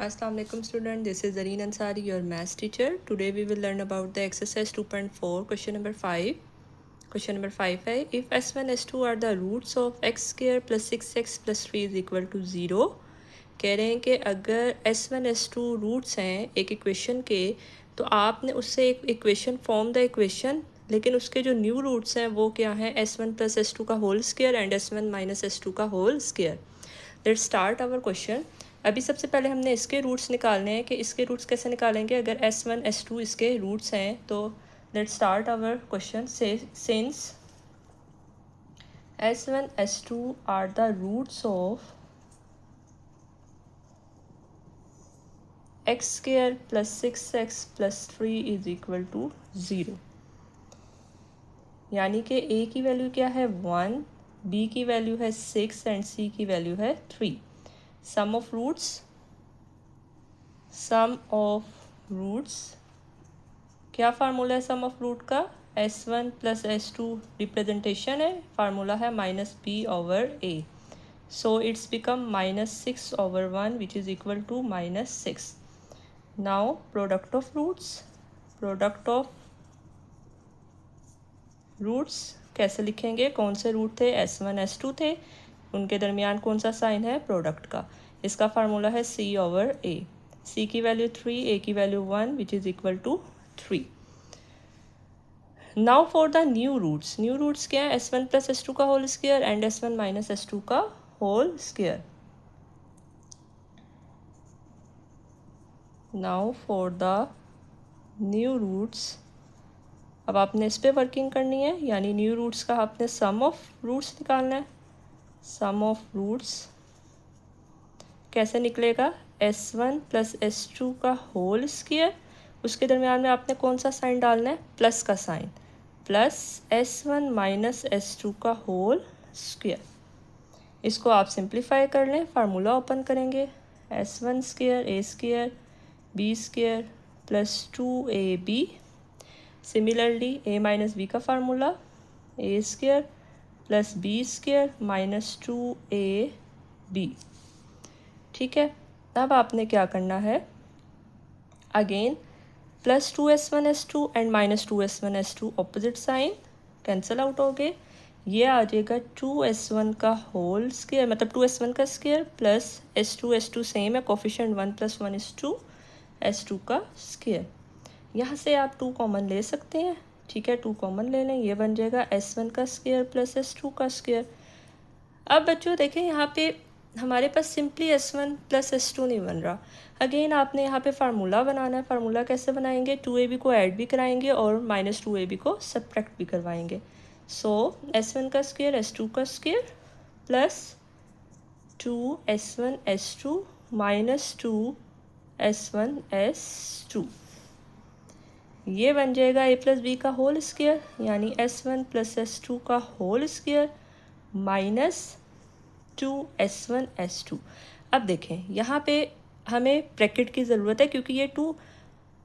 Assalamu alaikum student, this is Zareen Ansari, your maths teacher. Today we will learn about the exercise 2.4 question number 5. Question number 5 है if s1 s2 are the roots of x square plus 6x plus 3 is equal to 0. कह रहे हैं कि अगर s1 s2 roots हैं एक equation के तो आपने उससे एक इक्वेशन फॉर्म द इक्वेशन, लेकिन उसके जो न्यू रूट्स हैं वो क्या हैं s1 प्लस s2 का whole square and s1 minus s2 का whole square. Let's start our question. अभी सबसे पहले हमने इसके रूट्स निकालने हैं कि इसके रूट्स कैसे निकालेंगे. अगर s1 s2 इसके रूट्स हैं तो let's start our question. Since s1 s2 are the roots of x square plus 6x plus 3 is equal to 0. यानी कि a की वैल्यू क्या है 1, b की वैल्यू है 6 एंड c की वैल्यू है 3. सम ऑफ रूट्स क्या फार्मूला है सम ऑफ रूट का. s1 प्लस s2 रिप्रेजेंटेशन है, फार्मूला है minus b over a. So it's become minus 6 over 1 which is equal to minus 6. Now product of roots कैसे लिखेंगे. कौन से रूट थे s1 s2 थे, उनके दरमियान कौन सा साइन है प्रोडक्ट का. इसका फार्मूला है c ओवर a. c की वैल्यू 3, a की value 1 which is equal to 3. Now for the new roots क्या है s1 प्लस s2 का whole square and s1 minus s2 का whole square. Now for the new roots, अब आपने इस पे वर्किंग करनी है, यानी न्यू रूट्स का आपने सम ऑफ रूट्स निकालना है. सम ऑफ रूट्स कैसे निकलेगा. s1 प्लस s2 का होल स्क्वायर, उसके दरमियान में आपने कौन सा साइन डालना है प्लस का sign, plus s1 minus s2 का होल स्क्वायर. इसको आप सिंप्लीफाई कर लें, फार्मूला ओपन करेंगे. s1 square a square b square plus 2ab. Similarly a minus b का formula a square plus b square minus 2ab. ठीक है. अब आपने क्या करना है, again plus 2s1s2 and minus 2s1s2 opposite sign cancel out हो गए. ये आ जाएगा 2s1 का होल स्क्वायर, मतलब 2s1 का स्क्वायर प्लस s2 सेम है, कोफिशिएंट 1 प्लस 1 इज 2, s2 का स्क्वायर. यहाँ से आप 2 कॉमन ले सकते हैं. ठीक है, 2 कॉमन ले लें, ये बन जाएगा s1 का स्क्वायर प्लस s2 का स्क्वायर. अब बच्चों देखें यहाँ पे हमारे पास सिंपली s1 प्लस s2 नहीं बन रहा. अगेन आपने यहाँ पे फार्मूला बनाना है. फार्मूला कैसे बनाएंगे, 2ab को ऐड भी कराएंगे और माइनस 2ab को सब्ट्रैक्ट भी करवाएंगे. सो s1 का स्क्वायर s2 का square plus 2s1 s2 minus 2s1 s2. ये बन जाएगा a प्लस b का होल स्क्वायर, यानी s1 प्लस s2 का whole square minus 2s1 s2. अब देखें यहाँ पे हमें ब्रैकेट की ज़रूरत है क्योंकि ये 2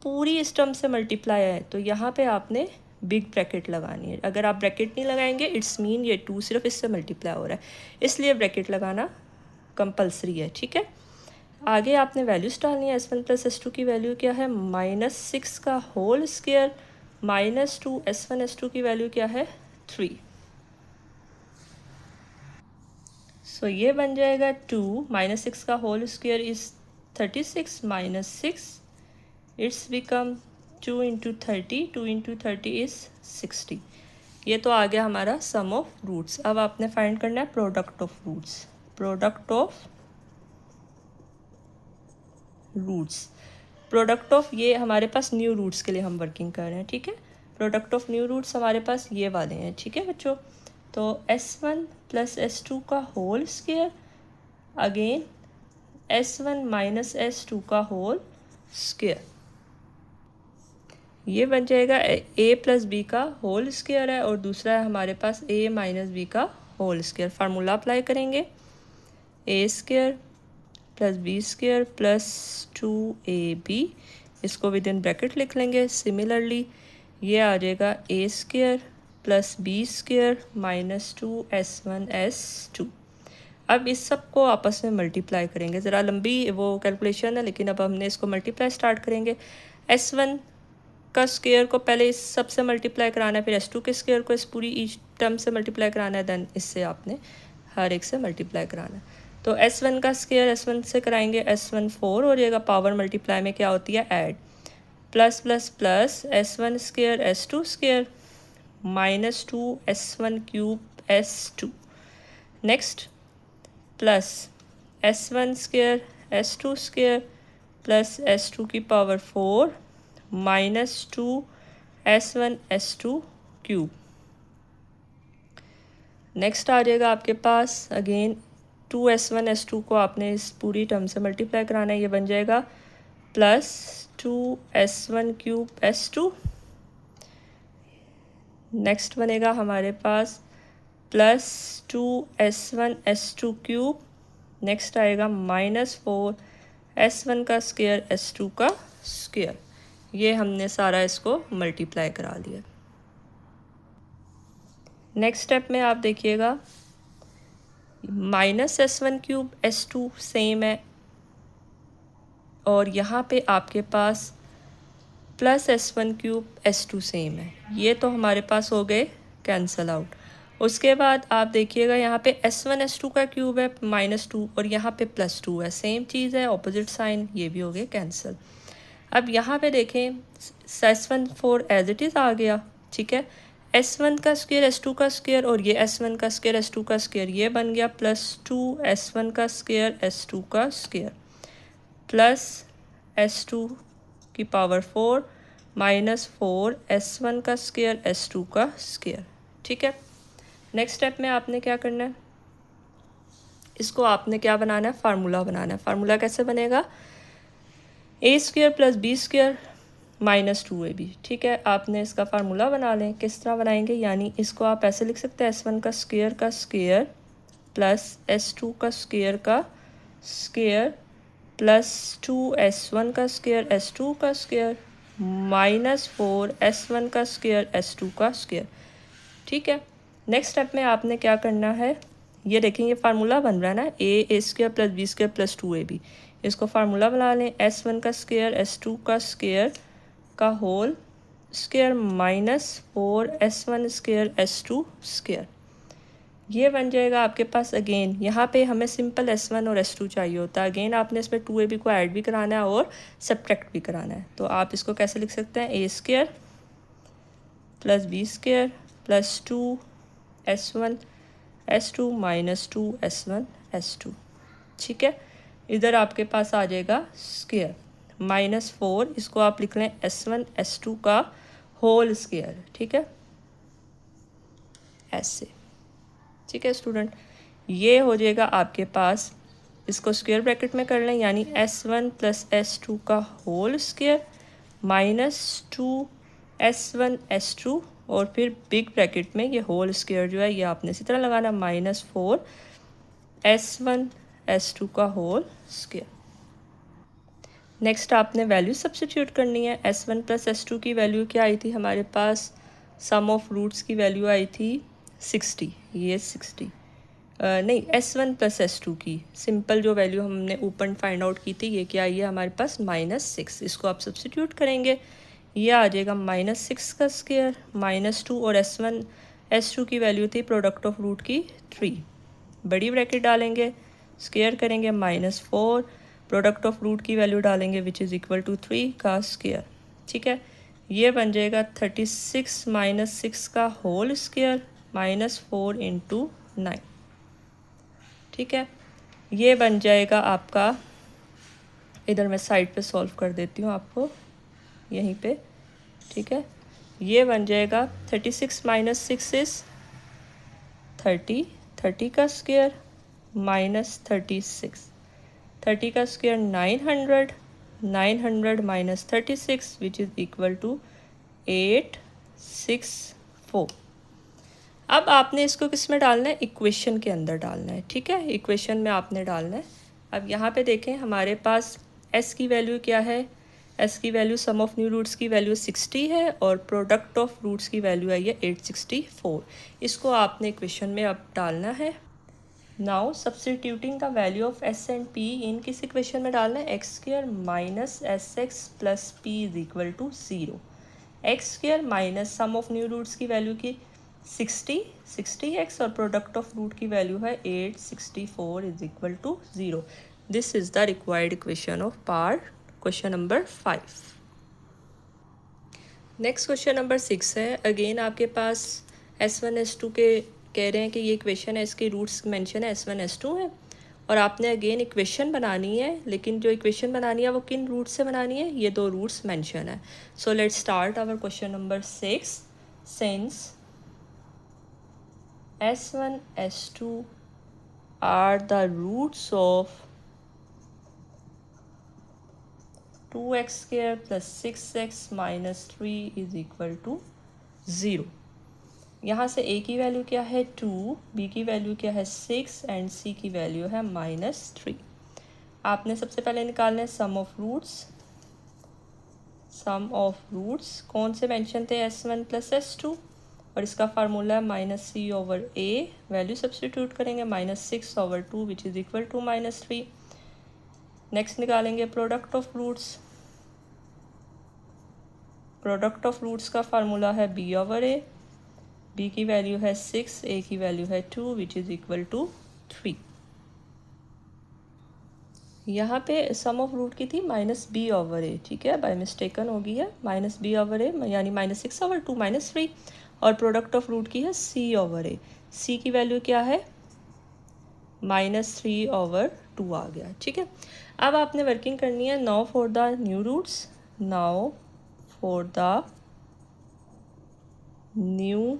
पूरी इस टर्म से मल्टीप्लाई है, तो यहाँ पे आपने बिग ब्रैकेट लगानी है. अगर आप ब्रैकेट नहीं लगाएंगे इट्स मीन ये 2 सिर्फ इससे मल्टीप्लाई हो रहा है, इसलिए ब्रैकेट लगाना कंपलसरी है. ठीक है. आगे आपने वैल्यूज़ डालनी है. s1 प्लस s2 की वैल्यू क्या है माइनस 6 का whole square minus 2s1 s2 की वैल्यू क्या है 3. सो ये बन जाएगा 2 माइनस 6 का whole square is 36 minus 6, it's become 2 into 30 is 60. ये तो आ गया हमारा सम ऑफ रूट्स. अब आपने फाइंड करना है प्रोडक्ट ऑफ रूट्स. ये हमारे पास न्यू रूट्स के लिए हम वर्किंग कर रहे हैं. ठीक है. प्रोडक्ट ऑफ न्यू रूट्स हमारे पास ये वाले हैं. ठीक है बच्चों. तो s1 प्लस s2 का whole square again s1 minus s2 का होल स्क्वायर. ये बन जाएगा a प्लस b का होल स्क्वायर है और दूसरा है हमारे पास a माइनस b का होल स्क्वायर. फार्मूला अप्लाई करेंगे a square plus b square plus 2ab. इसको विद इन ब्रैकेट लिख लेंगे. सिमिलरली ये आ जाएगा a square plus b square minus 2s1 s2. अब इस सब को आपस में मल्टीप्लाई करेंगे। ज़रा लंबी वो कैलकुलेशन है, लेकिन अब हमने इसको मल्टीप्लाई स्टार्ट करेंगे। S1 का स्क्वायर को पहले इस सब से मल्टीप्लाई कराना है, फिर S2 के स्क्वायर को इस पूरी ईच टर्म से मल्टीप्लाई कराना है, देन इससे आपने हर एक से मल्टीप्लाई कराना है। तो S1 का स्क्वायर S1 से कराएंगे, S1 4 हो जाएगा। पावर मल्टीप्लाई में क्या होती है? Add. Plus plus plus S1 square S2 square -2 S1 cube S2। Next plus S1 square S2 square plus S2 की power 4 -2 S1 S2 cube. Next आ जाएगा आपके पास अगेन 2 S1 S2 को आपने इस पूरी टर्म से मल्टीप्लाई कराना है, ये बन जाएगा plus 2 S1 cube S2। Next बनेगा हमारे पास plus 2 S1 S2 cube. Next आएगा -4 S1 का स्क्वायर S2 का स्क्वायर। ये हमने सारा इसको मल्टीप्लाई करा लिया। नेक्स्ट स्टेप में आप देखिएगा -S1 क्यूब S2 सेम है, और यहाँ पे आपके पास plus S1 cube S2 same है। ये तो हमारे पास हो गए कैंसल आउट। उसके बाद आप देखिएगा यहाँ पे S1 S2 का क्यूब है -2, और यहाँ पे +2 है, सेम चीज़ है, ऑपोजिट साइन, ये भी हो गए कैंसिल। अब यहाँ पे देखें S1 4 एज इट इज़ आ गया, ठीक है। S1 का स्क्वायर S2 का स्क्वायर, और ये S1 का स्क्वायर S2 का स्क्वायर, ये बन गया +2 S1 का स्क्वायर S2 का स्क्वायर प्लस S2 की पावर 4 -4 S1 का स्क्वायर S2 का स्क्वायर, ठीक है। नेक्स्ट स्टेप में आपने क्या करना है, इसको आपने क्या बनाना है? फार्मूला बनाना है। फार्मूला कैसे बनेगा? a square plus B square -2ab, ठीक है। आपने इसका फार्मूला बना लें। किस तरह बनाएंगे? यानी इसको आप ऐसे लिख सकते हैं S1 का स्क्वायर प्लस S2 का स्क्वायर प्लस 2 S1 का स्क्वायर S2 का स्क्वायर -4 S1 का स्क्वायर S2 का स्क्वायर, ठीक है। नेक्स्ट स्टेप में आपने क्या करना है, ये देखेंगे फार्मूला बन रहा है ना, a square plus B square plus 2ab। इसको फार्मूला बना लें। S1 का स्क्वायर S2 का स्क्वायर का whole square -4 S1 square S2 square, ये बन जाएगा आपके पास। अगेन यहाँ पे हमें सिंपल S1 और S2 चाहिए होता है। अगेन आपने इसमें 2ab को ऐड भी कराना है और सब्ट्रैक्ट भी कराना है। तो आप इसको कैसे लिख सकते हैं? a square plus B square plus 2 S1 S2 -2 S1 S2, ठीक है। इधर आपके पास आ जाएगा स्क्वायर -4, इसको आप लिख लें S1 S2 का होल स्क्वायर, ठीक है, ऐसे, ठीक है स्टूडेंट। ये हो जाएगा आपके पास, इसको स्क्वायर ब्रैकेट में कर लें, यानी S1 प्लस S2 का होल स्क्वायर -2 S1 S2, और फिर बिग ब्रैकेट में ये होल स्क्वायर जो है ये आपने इसी तरह लगाना, -4 S1 S2 का होल स्क्वायर। नेक्स्ट आपने वैल्यू सब्स्टिट्यूट करनी है। S1 प्लस S2 की वैल्यू क्या आई थी हमारे पास? सम ऑफ रूट्स की वैल्यू आई थी 60, ये 60 नहीं, S1 प्लस S2 की सिंपल जो वैल्यू हमने ऊपर फाइंड आउट की थी, ये क्या आई है हमारे पास? -6। इसको आप सब्स्टिट्यूट करेंगे, ये आ जाएगा -6 का स्क्वायर -2, और S1 S2 की वैल्यू थी प्रोडक्ट ऑफ रूट की 3, बड़ी ब्रैकेट डालेंगे, स्क्वायर करेंगे -4, प्रोडक्ट ऑफ रूट की वैल्यू डालेंगे विच इज़ इक्वल टू 3 का स्क्वायर, ठीक है। ये बन जाएगा 36 -6 का होल स्क्वायर -4 × 9, ठीक है। ये बन जाएगा आपका, इधर मैं साइड पे सॉल्व कर देती हूँ आपको यहीं पे, ठीक है। ये बन जाएगा 36 -6 इज़ 30, 30 का स्क्वायर -36, 30 का square 900, 900 -36 which is equal to 864। अब आपने इसको किस में डालना है? इक्वेशन के अंदर डालना है, ठीक है, इक्वेशन में आपने डालना है। अब यहाँ पे देखें हमारे पास s की वैल्यू क्या है? s की value sum of new roots की वैल्यू 60 है, और प्रोडक्ट ऑफ रूट्स की वैल्यू आई है 864। इसको आपने इक्वेशन में अब डालना है। Now substituting the value of S and P in किस इक्वेशन में डालना है, X square minus S X plus P is equal to 0। X square minus sum of new roots की वैल्यू की 60x और प्रोडक्ट ऑफ रूट की value है 864 is equal to 0। This is the required equation of part question number 5। Next question number 6 है। Again आपके पास S1 S2 के कह रहे हैं कि ये इक्वेशन है, इसके रूट्स मेंशन है S1 S2 है, और आपने अगेन इक्वेशन बनानी है, लेकिन जो इक्वेशन बनानी है वो किन रूट से बनानी है, ये दो रूट्स मेंशन है। So let's start our question number 6। Since S1 S2 are the roots of 2x square plus 6x minus 3 is equal to 0। यहाँ से a की वैल्यू क्या है 2, b की वैल्यू क्या है 6 एंड c की वैल्यू है -3। आपने सबसे पहले निकालना है sum of roots. Sum of roots कौन से मेंशन थे, S1 प्लस S2, और इसका फार्मूला है -c/a। वैल्यू सब्सटीट्यूट करेंगे -6/2 which is equal to -3। Next निकालेंगे product of roots. Product of roots का फार्मूला है b/a। b की वैल्यू है 6, a की वैल्यू है 2 विच इज़ इक्वल टू 3। यहाँ पे सम ऑफ रूट की थी -b/a, ठीक है, बाय मिस्टेकन हो गई है, -b/a यानी -6/2 -3, और प्रोडक्ट ऑफ रूट की है c/a। c की वैल्यू क्या है -3/2 आ गया, ठीक है। अब आपने वर्किंग करनी है now for the new roots. Now for the new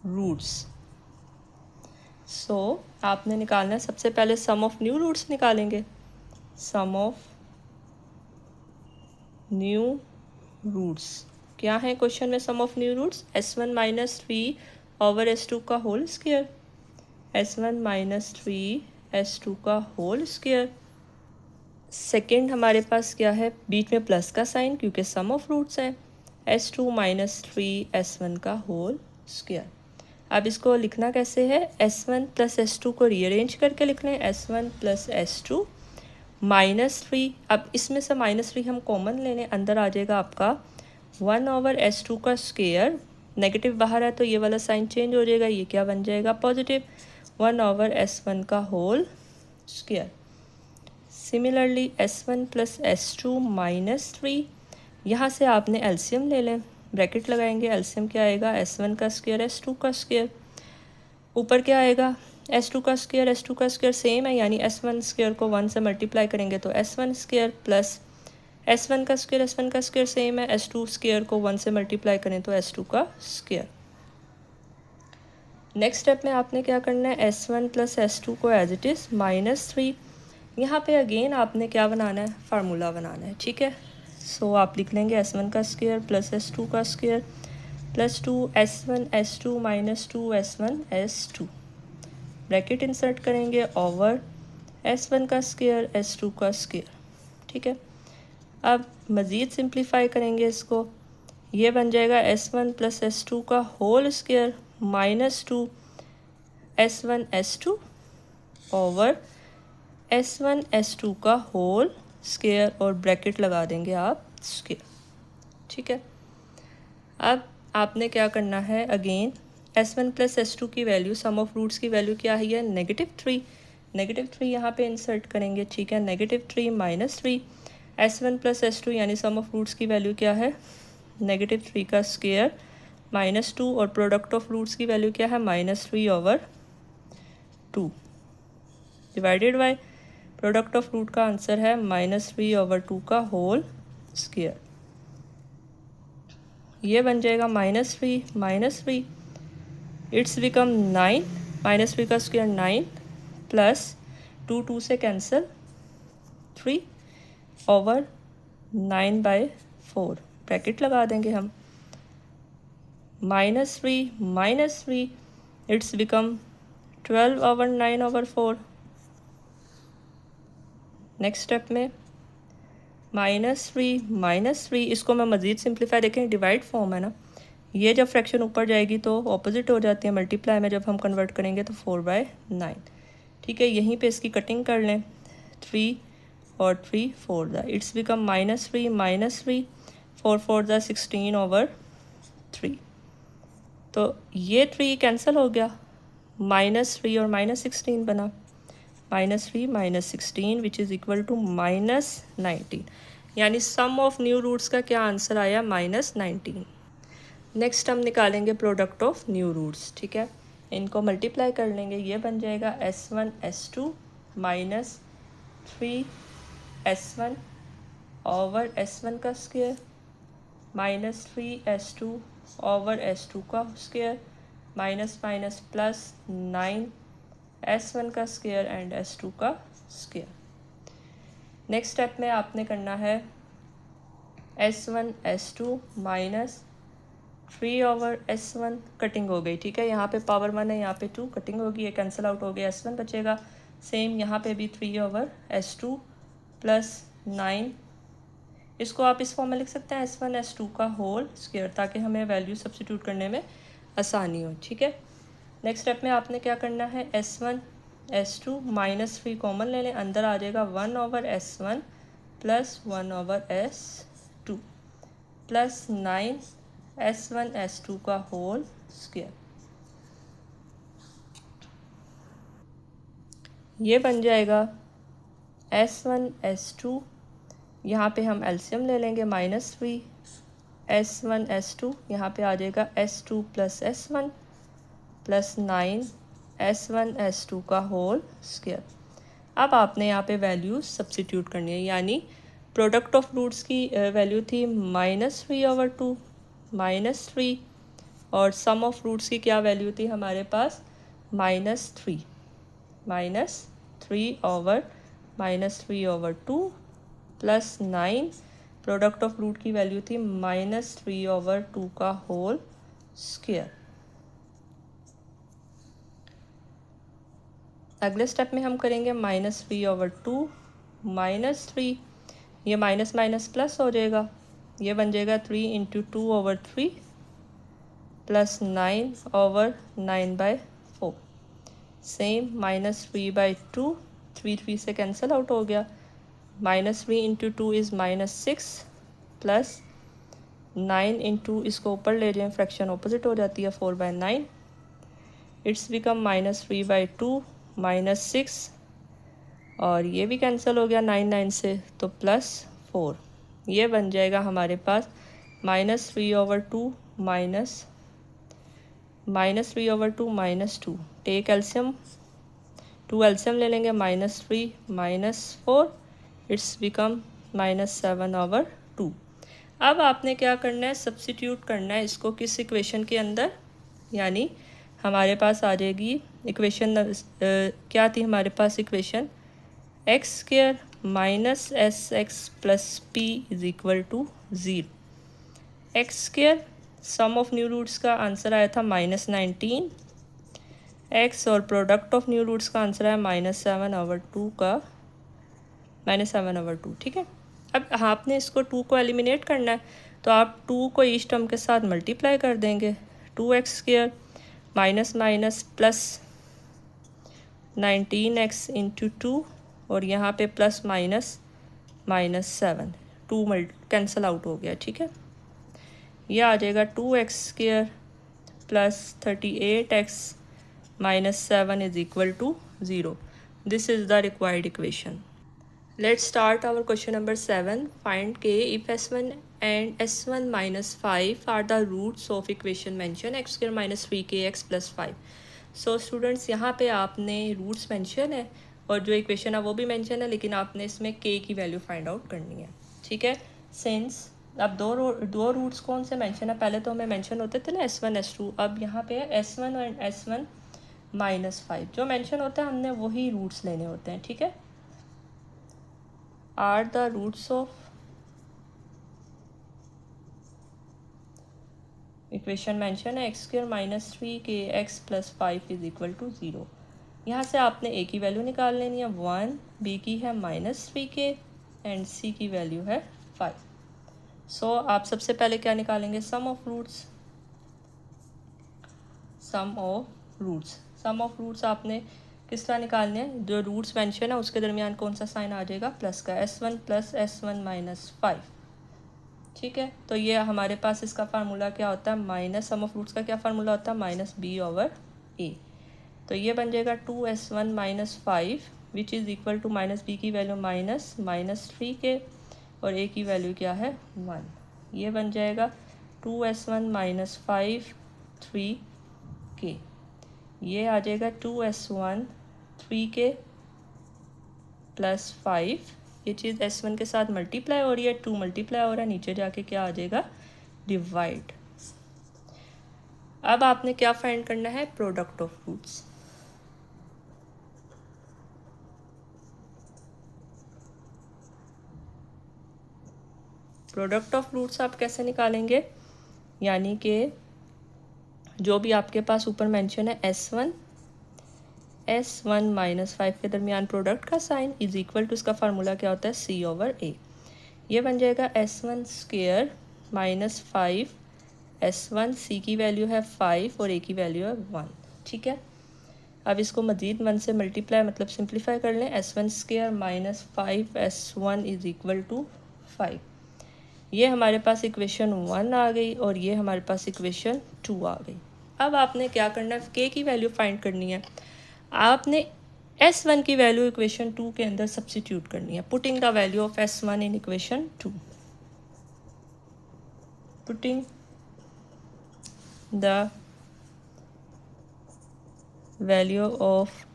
roots. So आपने निकालना है सबसे पहले सम ऑफ न्यू रूट्स निकालेंगे। सम ऑफ न्यू रूट्स क्या है क्वेश्चन में, sum of new roots S1 minus 3 S2 का whole square. S1 minus 3 S2 का होल स्क्वायर। सेकेंड हमारे पास क्या है, बीच में प्लस का साइन क्योंकि सम ऑफ रूट्स हैं, S2 माइनस 3 S1 का होल स्क्वायर। अब इसको लिखना कैसे है, S1 प्लस S2 को रीअरेंज करके लिख लें, S1 प्लस S2 -3। अब इसमें से -3 हम कॉमन ले लें, अंदर आ जाएगा आपका 1/S2 का स्क्वायर। नेगेटिव बाहर है तो ये वाला साइन चेंज हो जाएगा, ये क्या बन जाएगा पॉजिटिव, 1/S1 का whole square. Similarly S1 plus S2 -3, यहाँ से आपने एलसीएम ले लें, ब्रैकेट लगाएंगे, एलसीएम क्या आएगा S1 का स्क्वायर S2 का स्क्वायर, ऊपर क्या आएगा S2 का स्क्वायर सेम है, यानी S1 स्क्वायर को 1 से मल्टीप्लाई करेंगे तो S1 स्क्वायर प्लस S1 का स्क्वायर सेम है, S2 स्क्वायर को 1 से मल्टीप्लाई करें तो S2 का स्क्वायर। नेक्स्ट स्टेप में आपने क्या करना है, S1 प्लस S2 को एज इट इज़ -3। यहाँ पे अगेन आपने क्या बनाना है, फार्मूला बनाना है, ठीक है। सो आप लिख लेंगे S1 का स्क्वायर प्लस S2 का square plus 2S1 S2 minus 2S1 S2, bracket insert करेंगे ओवर S1 का स्क्वायर S2 का स्क्वायर, ठीक है। अब मज़ीद सिंप्लीफाई करेंगे इसको, ये बन जाएगा S1 प्लस S2 का whole square -2S1 S2 over S1 S2 का होल स्क्वायर, और ब्रैकेट लगा देंगे आप स्क्वायर, ठीक है। अब आपने क्या करना है, अगेन S1 प्लस S2 की वैल्यू, सम ऑफ रूट्स की वैल्यू क्या है, -3 यहाँ पे इंसर्ट करेंगे, ठीक है। -3 -3 S1 प्लस S2 यानी सम ऑफ रूट्स की वैल्यू क्या है, -3 का स्क्वायर -2, और प्रोडक्ट ऑफ रूट्स की वैल्यू क्या है -3/2 divided by product of root का आंसर है -3/2 का होल स्क्वायर। ये बन जाएगा -3 इट्स बिकम 9, -3 का स्क्वायर 9 प्लस 2 से कैंसिल 3/9/4, ब्रैकेट लगा देंगे हम, -3 इट्स बिकम 12/9/4। नेक्स्ट स्टेप में -3 इसको मैं मज़ीद सिंप्लीफाई, देखें डिवाइड फॉर्म है ना, ये जब फ्रैक्शन ऊपर जाएगी तो ऑपोजिट हो जाती है, मल्टीप्लाई में जब हम कन्वर्ट करेंगे तो 4/9। ठीक है, यहीं पे इसकी कटिंग कर लें, 3 और 3 4 दा इट्स बिकम -3, 4 4 दा 16/3। तो ये 3 कैंसिल हो गया, -3 और -16 बना, -3 -16 विच इज़ इक्वल टू -19। यानी सम ऑफ न्यू रूट्स का क्या आंसर आया, -19। नेक्स्ट हम निकालेंगे प्रोडक्ट ऑफ न्यू रूट्स। ठीक है, इनको मल्टीप्लाई कर लेंगे, ये बन जाएगा s1 s2 -3 s1 over s1 का स्क्वायर -3 s2 ओवर s2 का square minus minus plus 9 s1 का स्क्वायर एंड s2 का स्क्वायर। नेक्स्ट स्टेप में आपने करना है s1 s2 minus 3 over s1, cutting हो गई। ठीक है, यहाँ पे पावर 1 है, यहाँ पे 2, कटिंग होगी, ये कैंसिल आउट हो गया, s1 बचेगा। सेम यहाँ पे भी 3 ओवर s2 प्लस 9, इसको आप इस फॉर्म में लिख सकते हैं s1 s2 का होल स्क्वायर, ताकि हमें वैल्यू सब्स्टिट्यूट करने में आसानी हो। ठीक है, नेक्स्ट स्टेप में आपने क्या करना है, s1 s2 -3 कॉमन ले लें, अंदर आ जाएगा 1 over s1 plus 1 over s2 plus 9 s1 s2 का होल स्क्वायर। ये बन जाएगा s1 s2, यहाँ पे हम एलसीएम ले लेंगे, -3 s1 s2, यहाँ पे आ जाएगा s2 plus s1 plus 9 s1 s2 का होल स्क्वायर। अब आपने यहाँ पे वैल्यूज सब्स्टिट्यूट करनी है, यानी प्रोडक्ट ऑफ रूट्स की वैल्यू थी -3/2 -3, और सम ऑफ रूट्स की क्या वैल्यू थी हमारे पास, -3 -3/2 प्लस 9, प्रोडक्ट ऑफ रूट की वैल्यू थी -3/2 का होल स्क्वायर। अगले स्टेप में हम करेंगे -3/2 -3, ये माइनस माइनस प्लस हो जाएगा, ये बन जाएगा 3 × 2/3 प्लस 9/9/4। सेम -3/2, 3 से कैंसिल आउट हो गया, -3 × 2 इज़ -6 प्लस 9 × इसको ऊपर ले जाएं, फ्रैक्शन ऑपोजिट हो जाती है, 4/9, इट्स बिकम -3/2 -6, और ये भी कैंसिल हो गया 9 से, तो +4। ये बन जाएगा हमारे पास -3/2 -2, टेक एल्सियम, 2 एल्सियम ले लेंगे, -3 -4, इट्स बिकम -7/2। अब आपने क्या करना है, सब्स्टिट्यूट करना है इसको किस इक्वेशन के अंदर, यानी हमारे पास आ जाएगी इक्वेशन, क्या थी हमारे पास equation, x² minus sx plus p is equal to 0। x² sum of new roots का आंसर आया था -19 x, और प्रोडक्ट ऑफ न्यू रूट्स का आंसर आया -7/2 का -7/2। ठीक है, अब आपने इसको 2 को एलिमिनेट करना है, तो आप 2 को ईच टर्म के साथ मल्टीप्लाई कर देंगे, 2x² minus minus plus 19x × 2, और यहाँ पे प्लस -7, 2 कैंसिल आउट हो गया। ठीक है, यह आ जाएगा 2x² plus 38x minus 7 is equal to 0। This is the required equation. Let's start our question number 7। Find k if s1 and s1 minus 5 are the roots of equation mention x² minus 3kx plus 5। So students, यहाँ पे आपने roots mention है और जो equation है वो भी mention है, लेकिन आपने इसमें k की वैल्यू फाइंड आउट करनी है। ठीक है, सिंस अब दो रूट्स कौन से मेंशन है, पहले तो हमें मेंशन होते थे ना s1 s2, अब यहाँ पे है s1 एंड s1 माइनस 5, जो मेंशन होता है हमने वही रूट्स लेने होते हैं। ठीक है, are the roots of equation mention है x² minus 3kx plus 5 is equal to 0। यहाँ से आपने a की वैल्यू निकाल लेनी है 1, b की है -3k एंड c की वैल्यू है 5। सो आप सबसे पहले क्या निकालेंगे, sum of roots, sum of roots. Sum of roots आपने किस तरह निकालने हैं, जो रूट्स मेंशन है उसके दरमियान कौन सा साइन आ जाएगा, प्लस का, s1 प्लस s1 माइनस 5। ठीक है, तो ये हमारे पास इसका फार्मूला क्या होता है, माइनस सम ऑफ रूट्स का क्या फार्मूला होता है, माइनस b ओवर a। तो ये बन जाएगा 2s1 minus 5 which is equal to minus b की वैल्यू माइनस 3 के और a की वैल्यू क्या है 1। ये बन जाएगा 2s1 माइनस 5 3 के, ये आ जाएगा 2s1 3 के प्लस 5, ये चीज़ s1 के साथ मल्टीप्लाई हो रही है, 2 मल्टीप्लाई हो रहा है, नीचे जाके क्या आ जाएगा, डिवाइड। अब आपने क्या फाइंड करना है, product of roots. Product of roots आप कैसे निकालेंगे, यानी कि जो भी आपके पास ऊपर मेंशन है s1 माइनस 5 के दरमियान प्रोडक्ट का साइन इज इक्वल टू, इसका फार्मूला क्या होता है, c ओवर a। ये बन जाएगा s1 square minus 5, s1 c की वैल्यू है 5 और a की वैल्यू है 1। ठीक है, अब इसको मज़ीद 1 से मल्टीप्लाई मतलब सिंप्लीफाई कर लें, s1 square minus 5 s1 is equal to 5। ये हमारे पास इक्वेशन 1 आ गई और ये हमारे पास इक्वेशन 2 आ गई। अब आपने क्या करना है, k की वैल्यू फाइंड करनी है। आपने s1 की वैल्यू इक्वेशन 2 के अंदर सब्स्टिट्यूट करनी है, putting the value of s1 in equation 2, putting the value of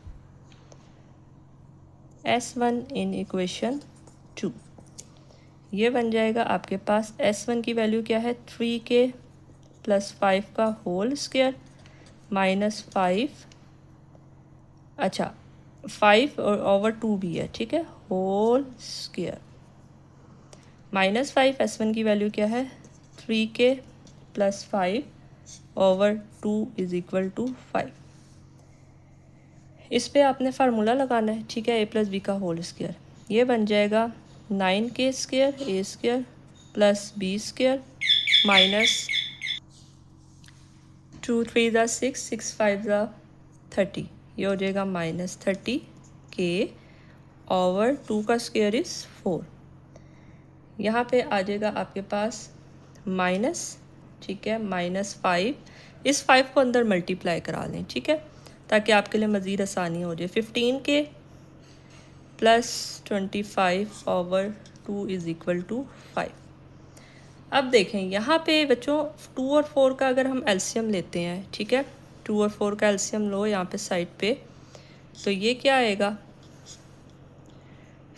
s1 in equation 2। ये बन जाएगा आपके पास s1 की वैल्यू क्या है, 3k प्लस 5 का होल स्क्वायर माइनस 5, अच्छा 5 और ओवर 2 भी है, ठीक है, होल स्क्वायर माइनस 5, s1 की वैल्यू क्या है, 3k plus 5 over 2 is equal to 5। इस पे आपने फार्मूला लगाना है, ठीक है, a प्लस बी का होल स्क्वायर। ये बन जाएगा 9k square a square plus b square minus 2 3 ज़ा 6 6 5 ज़ा 30, ये हो जाएगा माइनस 30k ओवर 2 का स्क्वायर इज़ 4। यहाँ पे आ जाएगा आपके पास माइनस, ठीक है, माइनस 5, इस 5 को अंदर मल्टीप्लाई करा लें, ठीक है, ताकि आपके लिए मज़ीद आसानी हो जाए। 15k plus 25 over 2 is equal to 5। अब देखें यहाँ पे बच्चों 2 और 4 का अगर हम एलसीएम लेते हैं, ठीक है, 2 और 4 का एलसीएम लो यहाँ पे साइड पे, तो ये क्या आएगा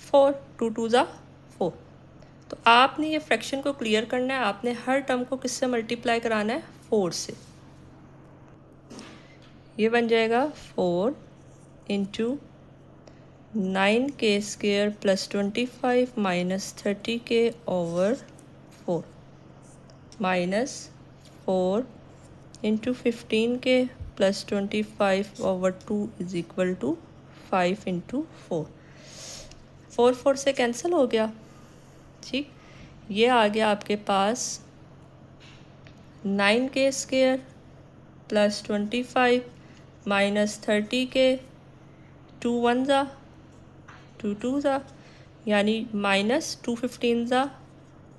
4, 2 2 ज़ा 4। तो आपने ये फ्रैक्शन को क्लियर करना है, आपने हर टर्म को किससे मल्टीप्लाई कराना है, 4 से। ये बन जाएगा 4 into 9k square plus 25 minus 30k over 4 minus 4 into 15k plus 25 over 2 is equal to 5 into 4। 4 से कैंसिल हो गया, ठीक, ये आ गया आपके पास 9k square plus 25 minus 30k, 2 1 ज़ा 2 2 ज़ा, यानी माइनस 2 15 ज़ा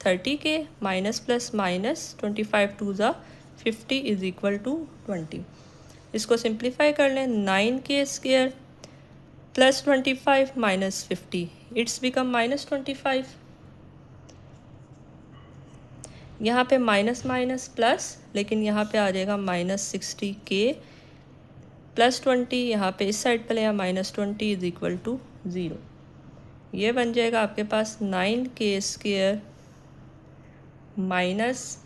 30k माइनस प्लस माइनस 25 2 ज़ा 50 इज इक्वल टू 20। इसको सिंप्लीफाई कर लें, 9k square plus 25 minus 50, it's become minus 25। यहाँ पे माइनस माइनस प्लस, लेकिन यहाँ पे आ जाएगा माइनस 60k प्लस 20, यहाँ पे इस साइड पे ले माइनस 20 इज इक्वल टू 0। ये बन जाएगा आपके पास 9k स्क्वायर माइनस,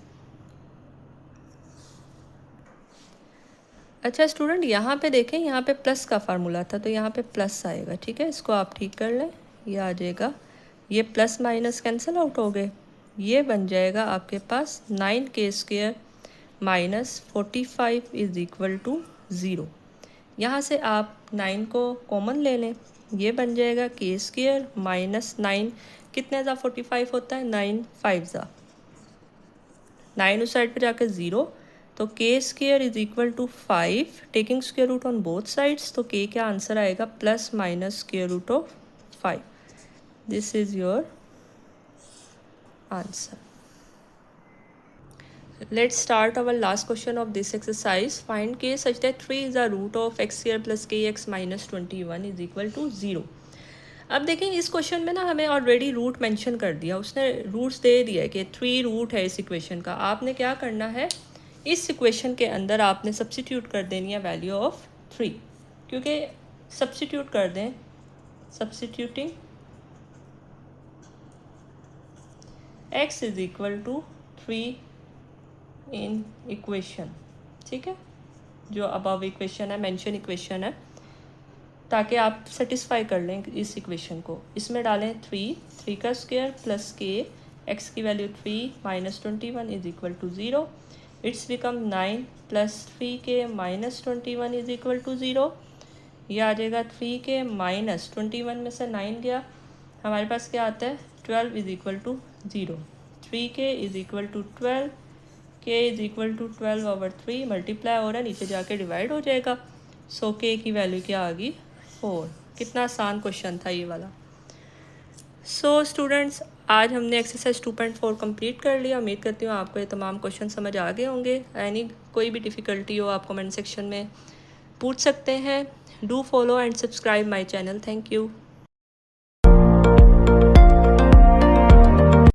अच्छा स्टूडेंट यहाँ पे देखें, यहाँ पे प्लस का फार्मूला था तो यहाँ पे प्लस आएगा, ठीक है, इसको आप ठीक कर लें, ये आ जाएगा, ये प्लस माइनस कैंसिल आउट हो गए, ये बन जाएगा आपके पास 9k square minus 45 is equal to 0। यहाँ से आप 9 को कॉमन ले लें, ये बन जाएगा k स्क्वायर माइनस 9, कितने ज़ा 45 होता है, 9 5 ज़ा 9 उस साइड पे जाकर 0, तो k square is equal to 5, taking square root on both sides, तो के क्या आंसर आएगा plus minus square root of 5. This is your answer. Let's start our last question of this exercise. Find k such that 3 is the root of x square plus kx minus 21 is equal to 0. अब देखें इस question में ना हमें already root mention कर दिया, उसने roots दे दिया कि 3 रूट है इस इक्वेशन का. आपने क्या करना है, इस इक्वेशन के अंदर आपने सब्स्टिट्यूट कर देनी है वैल्यू ऑफ 3, क्योंकि सब्स्टिट्यूट कर दें, substituting x is equal to 3 in equation. ठीक है, जो अबव इक्वेशन है, मेंशन इक्वेशन है, ताकि आप सेटिस्फाई कर लें इस इक्वेशन को. इसमें डालें 3 का स्क्वायर प्लस के, एक्स की value 3 minus 21 is equal to 0. It's become 9 plus 3 k minus 21 is equal to 0. यह आ जाएगा 3 के माइनस 21 में से 9 गया, हमारे पास क्या आता है 12 इज इक्वल टू 0. 3 के is equal to 12, k is equal to 12 over 3, multiply हो रहा है, नीचे जाके डिवाइड हो जाएगा. सो के की वैल्यू क्या आ गई 4. कितना आसान क्वेश्चन था ये वाला. सो स्टूडेंट्स, आज हमने एक्सरसाइज 2.4 कंप्लीट कर लिया. उम्मीद करती हूँ आपको ये तमाम क्वेश्चन समझ आ गए होंगे. यानी कोई भी डिफ़िकल्टी हो आप कमेंट सेक्शन में पूछ सकते हैं. Do follow and subscribe my channel. Thank you.